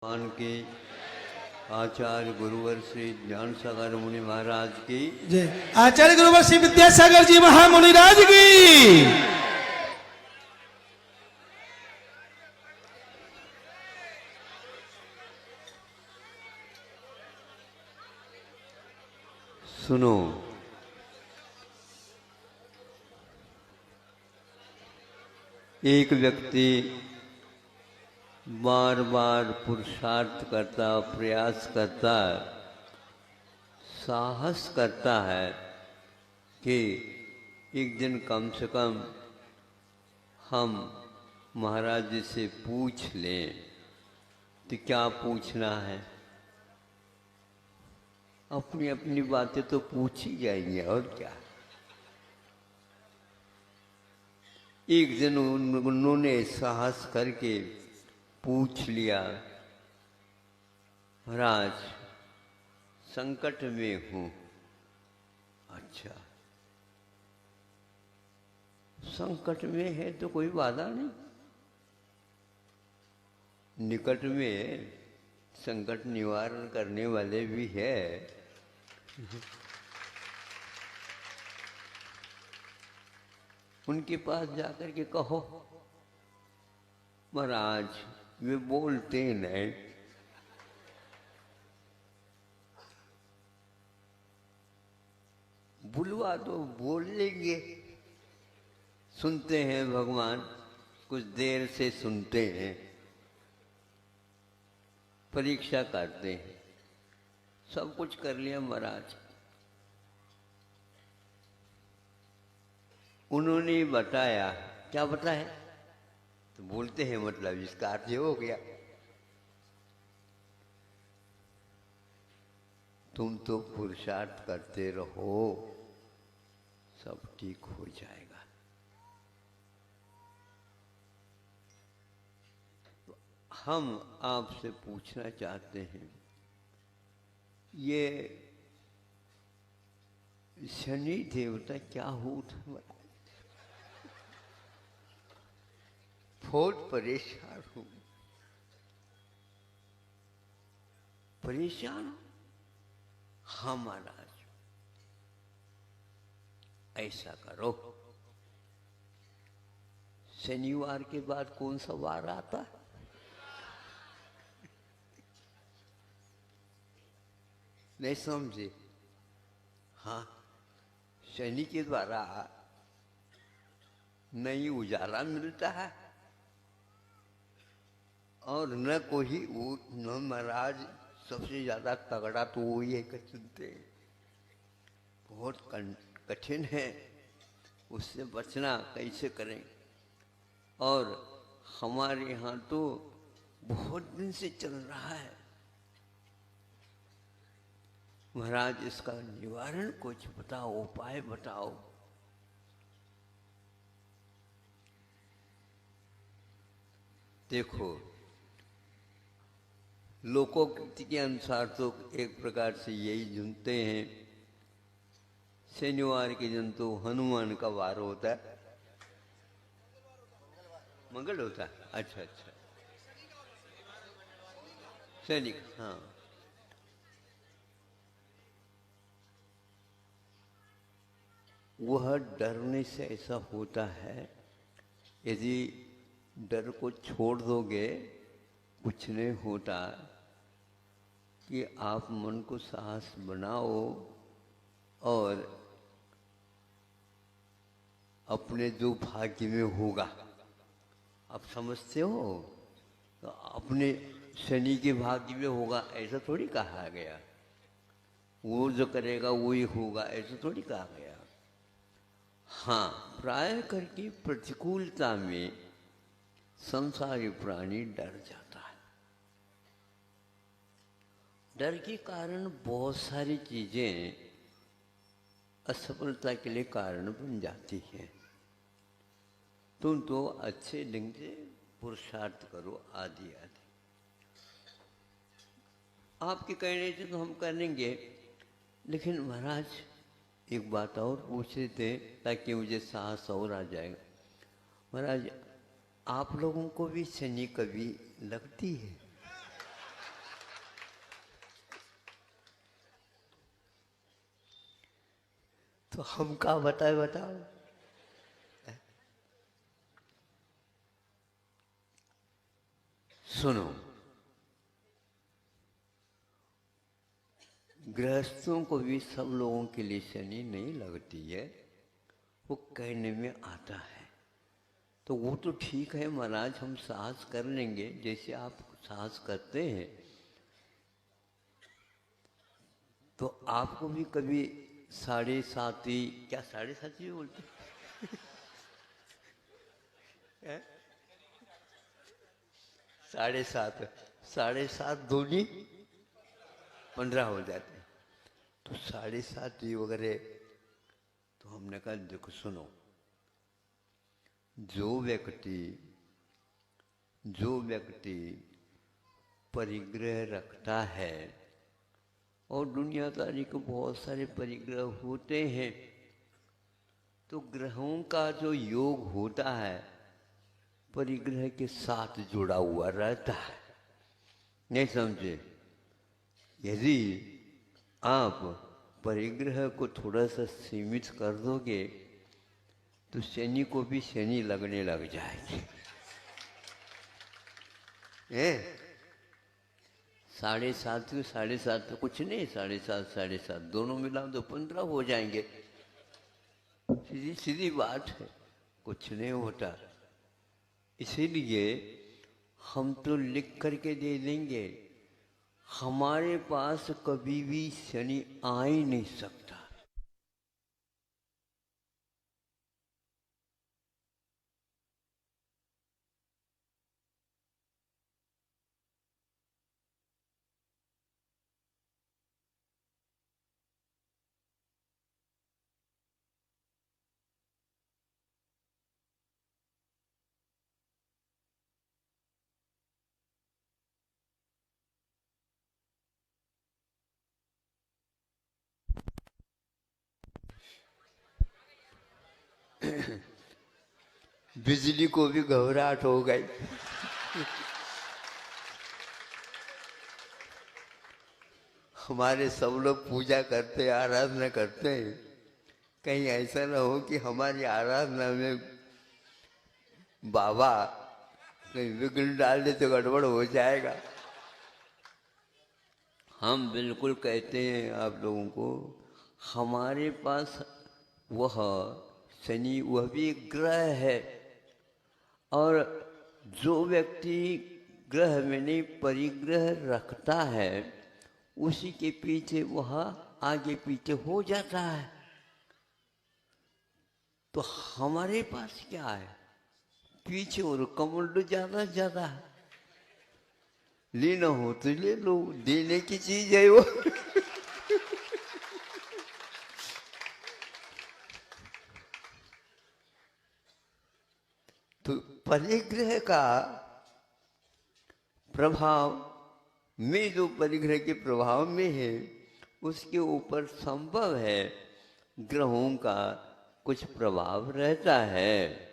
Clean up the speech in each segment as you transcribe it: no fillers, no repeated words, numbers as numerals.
भगवान की, आचार्य गुरुवर श्री ज्ञान सागर मुनि महाराज की जय। आचार्य गुरुवर श्री विद्यासागर जी महामुनि राज की। सुनो, एक व्यक्ति बार बार पुरुषार्थ करता, प्रयास करता, साहस करता है कि एक दिन कम से कम हम महाराज जी से पूछ लें। तो क्या पूछना है? अपनी अपनी बातें तो पूछ ही जाएंगे, और क्या। एक दिन उन्होंने साहस करके पूछ लिया, महाराज संकट में हूं। अच्छा, संकट में है तो कोई बाधा नहीं, निकट में संकट निवारण करने वाले भी है। उनके पास जाकर के कहो, महाराज वे बोलते नहीं, बुलवा दो, बोल लेंगे। सुनते हैं भगवान, कुछ देर से सुनते हैं, परीक्षा करते हैं। सब कुछ कर लिया महाराज। उन्होंने बताया, क्या बताया? तो बोलते हैं मतलब इसका अर्थ हो गया, तुम तो पुरुषार्थ करते रहो, सब ठीक हो जाएगा। तो हम आपसे पूछना चाहते हैं, ये शनि देवता क्या हुआ? बहुत परेशान हूं। परेशान हो? हाँ महाराज, ऐसा करो, शनिवार के बाद कौन सा वार आता? नहीं समझे? हाँ, शनि के द्वारा नहीं उजाला मिलता है और न कोई वो, न महाराज सबसे ज्यादा तगड़ा तो वो ही है चुनते हैं। बहुत कठिन है, उससे बचना कैसे करें? और हमारे यहाँ तो बहुत दिन से चल रहा है। महाराज इसका निवारण कुछ बताओ, उपाय बताओ। देखो, लोकोक्ति के अनुसार तो एक प्रकार से यही सुनते हैं, शनिवार के दिन तो हनुमान का वार होता है। मंगल होता है? अच्छा अच्छा, शनि, हाँ। वह डरने से ऐसा होता है, यदि डर को छोड़ दोगे कुछ नहीं होता, कि आप मन को साहस बनाओ और अपने जो भाग्य में होगा, आप समझते हो, तो अपने शनि के भाग्य में होगा ऐसा थोड़ी कहा गया। वो जो करेगा वही होगा ऐसा थोड़ी कहा गया। हाँ, प्राय करके प्रतिकूलता में संसारी प्राणी डर जाता है। डर के कारण बहुत सारी चीजें असफलता के लिए कारण बन जाती हैं। तुम तो अच्छे ढंग से पुरुषार्थ करो, आदि आदि। आपके कहने से तो हम करेंगे, लेकिन महाराज एक बात और पूछ रहे थे ताकि मुझे साहस और आ जाएगा। महाराज, आप लोगों को भी शनि कभी लगती है? तो हम का बताए बताओ। सुनो, गृहस्थों को भी सब लोगों के लिए शनि नहीं लगती है, वो कहने में आता है। तो वो तो ठीक है महाराज, हम साहस कर लेंगे जैसे आप साहस करते हैं। तो आपको भी कभी 7.5 ही, क्या 7.5 ही बोलते हैं? 7.5, 7.5 दूनी 15 हो जाते हैं। तो 7.5 ही वगैरह। तो हमने कहा देखो सुनो, जो व्यक्ति परिग्रह रखता है, और दुनियादारी को बहुत सारे परिग्रह होते हैं, तो ग्रहों का जो योग होता है परिग्रह के साथ जुड़ा हुआ रहता है। नहीं समझे? यदि आप परिग्रह को थोड़ा सा सीमित कर दोगे तो शनि को भी शनि लगने लग जाएगी। 7.5 to 7.5 तो कुछ नहीं, 7.5 दोनों मिलाओ तो 15 हो जाएंगे। सीधी सीधी बात है, कुछ नहीं होता। इसीलिए हम तो लिख करके दे देंगे, हमारे पास कभी भी शनि आ ही नहीं सकता। बिजली को भी घबराहट हो गई। हमारे सब लोग पूजा करते, आराधना करते हैं, कहीं ऐसा ना हो कि हमारी आराधना में बाबा कहीं विघ्न डाल दे तो गड़बड़ हो जाएगा। हम बिल्कुल कहते हैं आप लोगों को, हमारे पास वह शनि, वह भी एक ग्रह है, और जो व्यक्ति ग्रह में नहीं परिग्रह रखता है उसी के पीछे वह आगे पीछे हो जाता है। तो हमारे पास क्या है, पीछे और कमंड ज्यादा है। लेना हो तो ले लो, देने की चीज है वो। तो परिग्रह का प्रभाव में, जो परिग्रह के प्रभाव में है, उसके ऊपर संभव है ग्रहों का कुछ प्रभाव रहता है।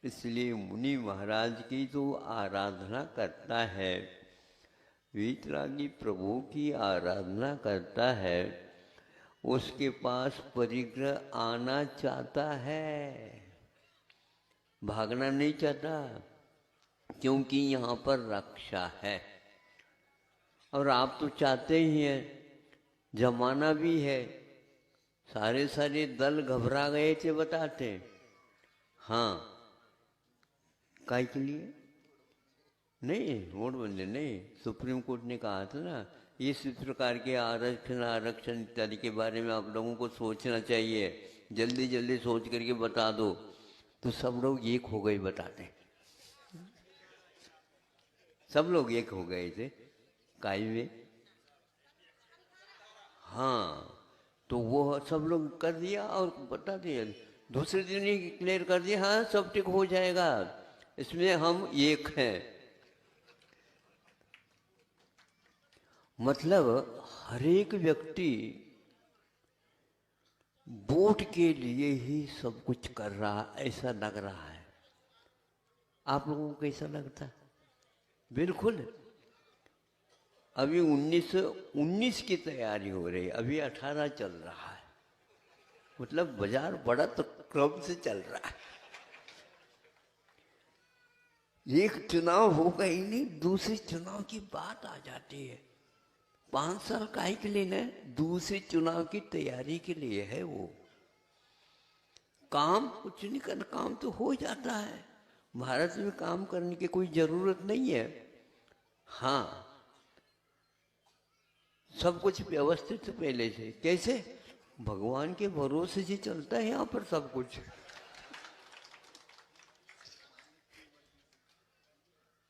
इसलिए मुनि महाराज की जो आराधना करता है, वीतरागी प्रभु की आराधना करता है, उसके पास परिग्रह आना चाहता है, भागना नहीं चाहता, क्योंकि यहाँ पर रक्षा है। और आप तो चाहते ही हैं, जमाना भी है, सारे दल घबरा गए थे बताते। हाँ, काय के लिए नहीं, नोटबंदी नहीं, सुप्रीम कोर्ट ने कहा था ना, इस प्रकार के आरक्षण इत्यादि के बारे में आप लोगों को सोचना चाहिए, जल्दी सोच करके बता दो। तो सब लोग एक हो गए बताते, सब लोग एक हो गए थे काय में। हाँ, तो वो सब लोग कर दिया और बता दिया, दूसरे दिन ही क्लियर कर दिया, हाँ सब ठीक हो जाएगा, इसमें हम एक हैं। मतलब हर एक व्यक्ति वोट के लिए ही सब कुछ कर रहा, ऐसा लग रहा है। आप लोगों को कैसा लगता है? बिल्कुल। अभी 1919 की तैयारी हो रही है, अभी 18 चल रहा है। मतलब बाजार बड़ा तो क्रम से चल रहा है। एक चुनाव होगा ही नहीं, दूसरे चुनाव की बात आ जाती है। 5 साल काहे के लिए ना, दूसरे चुनाव की तैयारी के लिए है वो। काम कुछ नहीं करना, काम तो हो जाता है। भारत में काम करने की कोई जरूरत नहीं है। हाँ, सब कुछ व्यवस्थित पहले से। कैसे? भगवान के भरोसे से चलता है यहाँ पर सब कुछ।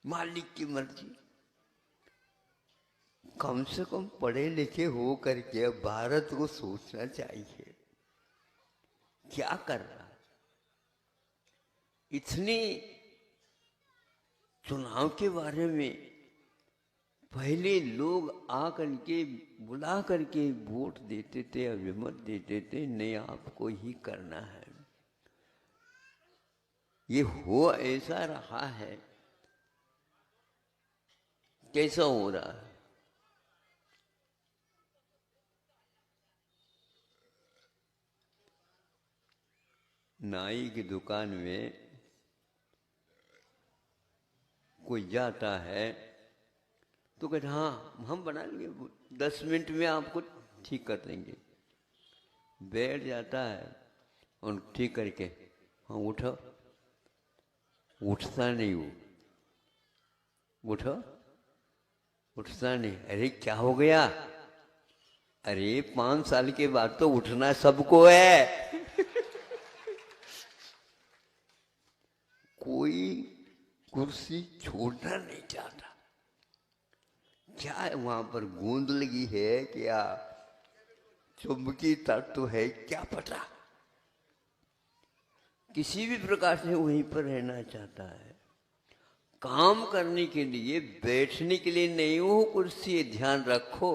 मालिक की मर्जी। कम से कम पढ़े लिखे हो करके भारत को सोचना चाहिए क्या कर रहा है। इतने चुनाव के बारे में पहले लोग आ करके बुला करके वोट देते थे, अभिमत देते थे, नहीं आपको ही करना है। ये हो ऐसा रहा है। कैसा हो रहा है? नाई की दुकान में कोई जाता है तो कहते हाँ हम बना लेंगे, 10 मिनट में आपको ठीक कर देंगे। बैठ जाता है और ठीक करके हाँ उठो, उठता नहीं वो। उठो, उठता नहीं। अरे क्या हो गया? अरे 5 साल के बाद तो उठना सबको है। कोई कुर्सी छोड़ना नहीं चाहता। क्या है वहां पर, गूंद लगी है क्या, चुंबकीय तत्व है क्या पता, किसी भी प्रकार से वहीं पर रहना चाहता है। काम करने के लिए, बैठने के लिए नहीं वो कुर्सी है, ध्यान रखो।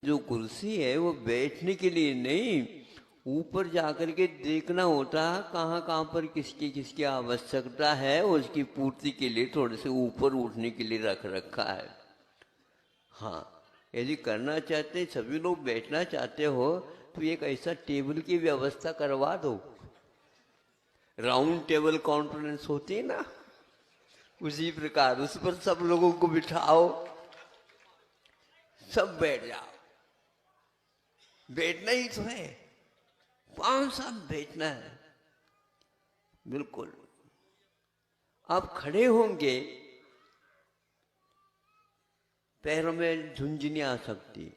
जो कुर्सी है वो बैठने के लिए नहीं, ऊपर जाकर के देखना होता है कहाँ कहाँ पर किसकी किसकी आवश्यकता है, उसकी पूर्ति के लिए थोड़े से ऊपर उठने के लिए रख रखा है। हाँ, यदि करना चाहते हैं, सभी लोग बैठना चाहते हो तो एक ऐसा टेबल की व्यवस्था करवा दो। राउंड टेबल कॉन्फ्रेंस होती है ना, उसी प्रकार उस पर सब लोगों को बिठाओ, सब बैठ जाओ। बैठना ही तो है, 5 साल बैठना है। बिल्कुल। आप खड़े होंगे, पैरों में झुंझुनी आ सकती,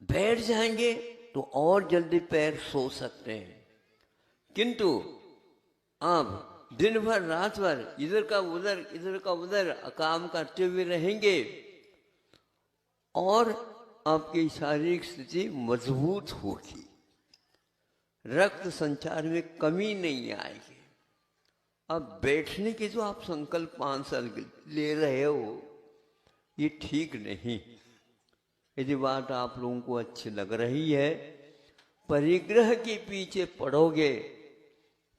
बैठ जाएंगे तो और जल्दी पैर सो सकते हैं। किंतु आप दिन भर रात भर इधर का उधर काम करते हुए रहेंगे और आपकी शारीरिक स्थिति मजबूत होगी, रक्त संचार में कमी नहीं आएगी। अब बैठने के जो आप संकल्प 5 साल ले रहे हो, ये ठीक नहीं। यदि बात आप लोगों को अच्छी लग रही है, परिग्रह के पीछे पड़ोगे,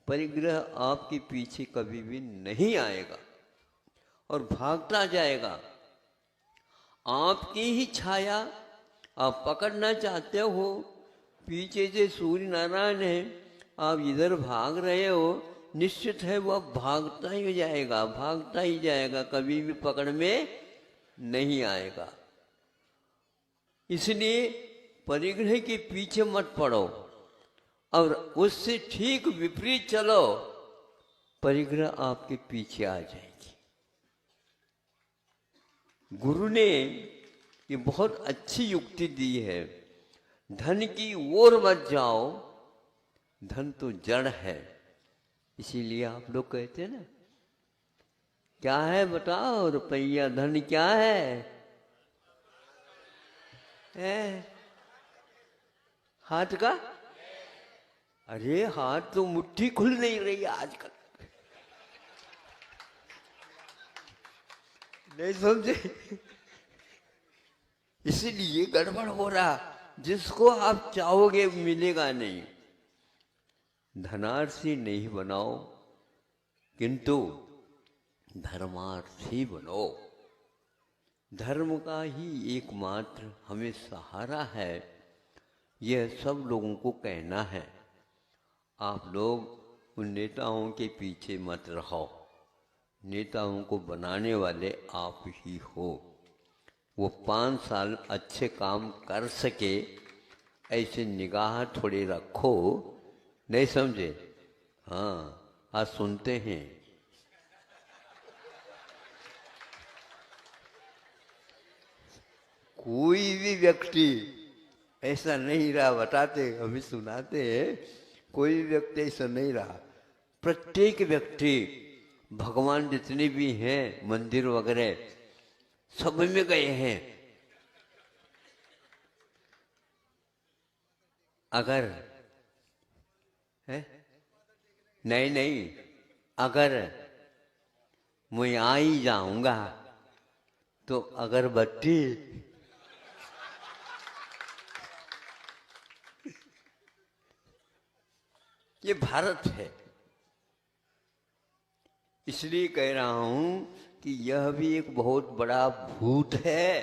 परिग्रह आपके पीछे कभी भी नहीं आएगा और भागता जाएगा। आपकी ही छाया आप पकड़ना चाहते हो, पीछे से सूर्य नारायण है, आप इधर भाग रहे हो, निश्चित है वह भागता ही जाएगा, भागता ही जाएगा, कभी भी पकड़ में नहीं आएगा। इसलिए परिग्रह के पीछे मत पड़ो और उससे ठीक विपरीत चलो, परिग्रह आपके पीछे आ जाएगी। गुरु ने ये बहुत अच्छी युक्ति दी है, धन की ओर मत जाओ, धन तो जड़ है। इसीलिए आप लोग कहते हैं ना, क्या है बताओ, रुपया धन क्या है? हाथ का? अरे हाथ तो मुट्ठी खुल नहीं रही आजकल, नहीं समझे? इसीलिए गड़बड़ हो रहा, जिसको आप चाहोगे मिलेगा नहीं। धनार्थी नहीं बनाओ, किंतु धर्मार्थी बनो। धर्म का ही एकमात्र हमें सहारा है। यह सब लोगों को कहना है। आप लोग उन नेताओं के पीछे मत रहो। नेताओं को बनाने वाले आप ही हो। वो 5 साल अच्छे काम कर सके ऐसे निगाह थोड़ी रखो। नहीं समझे? हाँ, आज सुनते हैं। कोई भी व्यक्ति ऐसा नहीं रहा, बताते अभी सुनाते हैं, कोई भी व्यक्ति ऐसा नहीं रहा। प्रत्येक व्यक्ति, भगवान जितने भी हैं मंदिर वगैरह सब में गए हैं। अगर है नहीं नहीं, अगर मैं आ ही जाऊंगा तो अगरबत्ती ये भारत है, इसलिए कह रहा हूं कि यह भी एक बहुत बड़ा भूत है।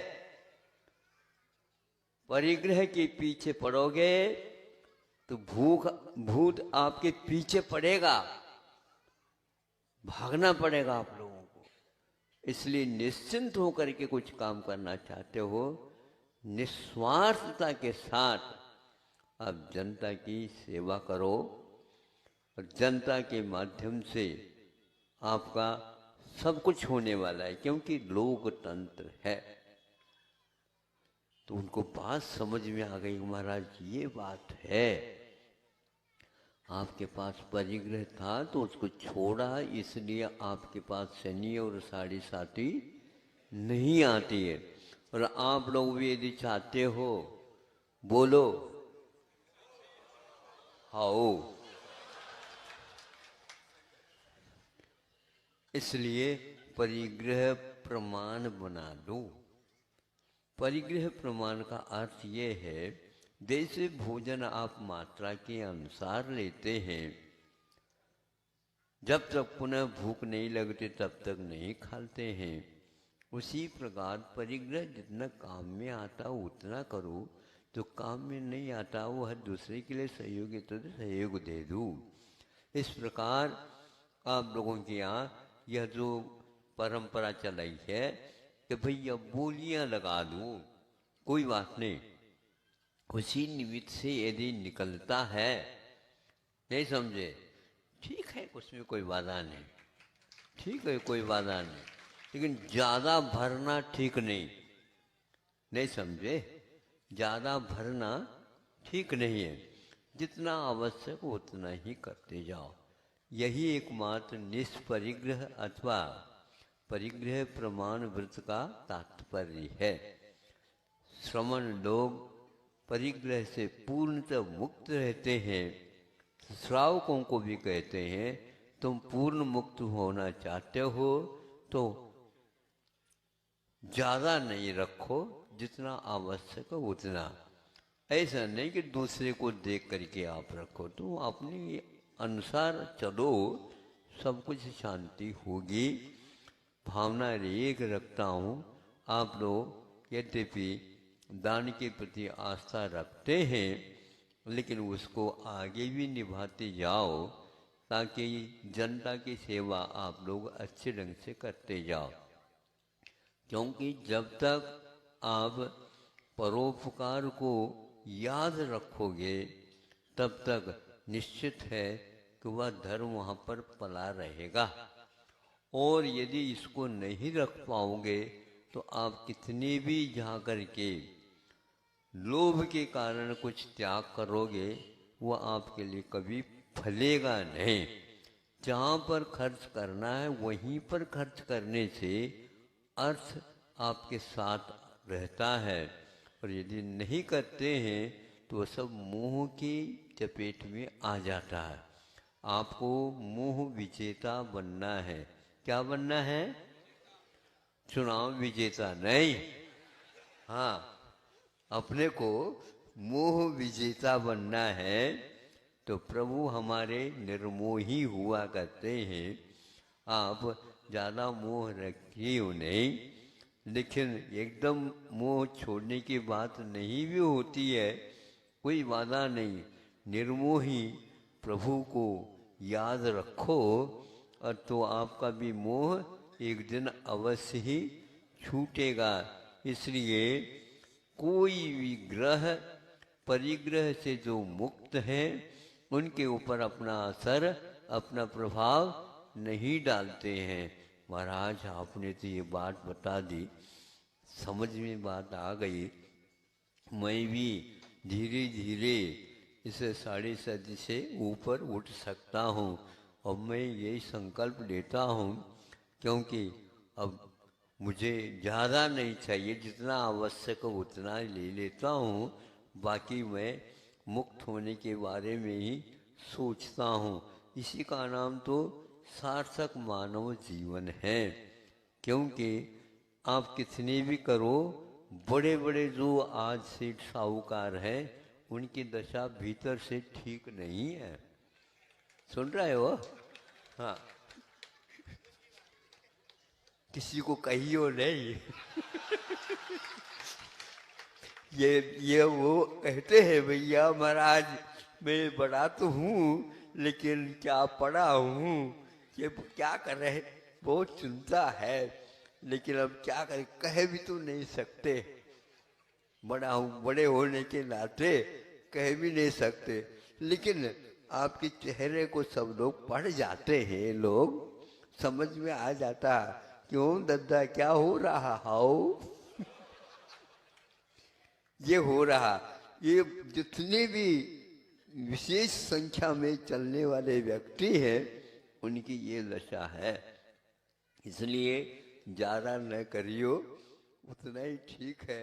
परिग्रह के पीछे पड़ोगे तो भूत आपके पीछे पड़ेगा, भागना पड़ेगा आप लोगों को। इसलिए निश्चिंत होकर के कुछ काम करना चाहते हो, निस्वार्थता के साथ आप जनता की सेवा करो और जनता के माध्यम से आपका सब कुछ होने वाला है, क्योंकि लोकतंत्र है। तो उनको बात समझ में आ गई, महाराज ये बात है। आपके पास परिग्रह था तो उसको छोड़ा, इसलिए आपके पास शनि और साढ़े साथी नहीं आती है। और आप लोग भी यदि चाहते हो, बोलो आओ। इसलिए परिग्रह प्रमाण बना दो। परिग्रह प्रमाण का अर्थ ये है, जैसे भोजन आप मात्रा के अनुसार लेते हैं, जब तक पुनः भूख नहीं लगती तब तक नहीं खाते हैं, उसी प्रकार परिग्रह जितना काम में आता उतना करो, जो काम में नहीं आता वह दूसरे के लिए सहयोग है तो सहयोग दे दो। इस प्रकार आप लोगों के यहाँ यह जो परंपरा चलाई है कि भैया बोलियां लगा दो, कोई बात नहीं, उसी निमित्त से यदि निकलता है, नहीं समझे, ठीक है, उसमें कोई बाधा नहीं, ठीक है, कोई बाधा नहीं, लेकिन ज़्यादा भरना ठीक नहीं, नहीं समझे, ज़्यादा भरना ठीक नहीं है। जितना आवश्यक उतना ही करते जाओ। यही एकमात्र निष्परिग्रह अथवा परिग्रह प्रमाण व्रत का तात्पर्य है। श्रमण लोग परिग्रह से पूर्णतः मुक्त रहते हैं। श्रावकों को भी कहते हैं, तुम पूर्ण मुक्त होना चाहते हो तो ज़्यादा नहीं रखो, जितना आवश्यक हो उतना। ऐसा नहीं कि दूसरे को देख करके आप रखो, तो अपने अनुसार चलो, सब कुछ शांति होगी। भावना एक रखता हूँ, आप लोग यद्यपि दान के प्रति आस्था रखते हैं, लेकिन उसको आगे भी निभाते जाओ, ताकि जनता की सेवा आप लोग अच्छे ढंग से करते जाओ। क्योंकि जब तक आप परोपकार को याद रखोगे, तब तक निश्चित है कि वह धर्म वहाँ पर पला रहेगा। और यदि इसको नहीं रख पाओगे तो आप कितने भी जा कर के लोभ के कारण कुछ त्याग करोगे, वह आपके लिए कभी फलेगा नहीं। जहाँ पर खर्च करना है वहीं पर खर्च करने से अर्थ आपके साथ रहता है, और यदि नहीं करते हैं तो वह सब मोह की चपेट में आ जाता है। आपको मोह विजेता बनना है। क्या बनना है? चुनाव विजेता नहीं, हाँ, अपने को मोह विजेता बनना है। तो प्रभु हमारे निर्मोही हुआ करते हैं। आप ज़्यादा मोह रखिए नहीं, लेकिन एकदम मोह छोड़ने की बात नहीं भी होती है, कोई वादा नहीं, निर्मोही प्रभु को याद रखो और तो आपका भी मोह एक दिन अवश्य ही छूटेगा। इसलिए कोई भी ग्रह परिग्रह से जो मुक्त हैं उनके ऊपर अपना असर, अपना प्रभाव नहीं डालते हैं। महाराज आपने तो ये बात बता दी, समझ में बात आ गई। मैं भी धीरे धीरे इस 7.5 से ऊपर उठ सकता हूँ और मैं यही संकल्प लेता हूँ, क्योंकि अब मुझे ज़्यादा नहीं चाहिए, जितना आवश्यक हो उतना ले लेता हूँ। बाकी मैं मुक्त होने के बारे में ही सोचता हूँ। इसी का नाम तो सार्थक मानव जीवन है। क्योंकि आप कितने भी करो, बड़े बड़े जो आज सेठ साहूकार हैं उनकी दशा भीतर से ठीक नहीं है। सुन रहे हो? हाँ, किसी को कहियो नहीं। ये वो कहते हैं, भैया महाराज मैं बड़ा तो हूँ लेकिन क्या पढ़ा हूँ, ये क्या कर रहे, बहुत चिंता है, लेकिन अब क्या करें, कह भी तो नहीं सकते। बड़ा हूँ, बड़े होने के नाते कह भी नहीं सकते, लेकिन आपके चेहरे को सब लोग पढ़ जाते हैं, लोग समझ में आ जाता। क्यों दद्दा, क्या हो रहा हाउ? ये हो रहा। ये जितने भी विशेष संख्या में चलने वाले व्यक्ति हैं उनकी ये दशा है। इसलिए ज़्यादा न करियो, उतना ही ठीक है।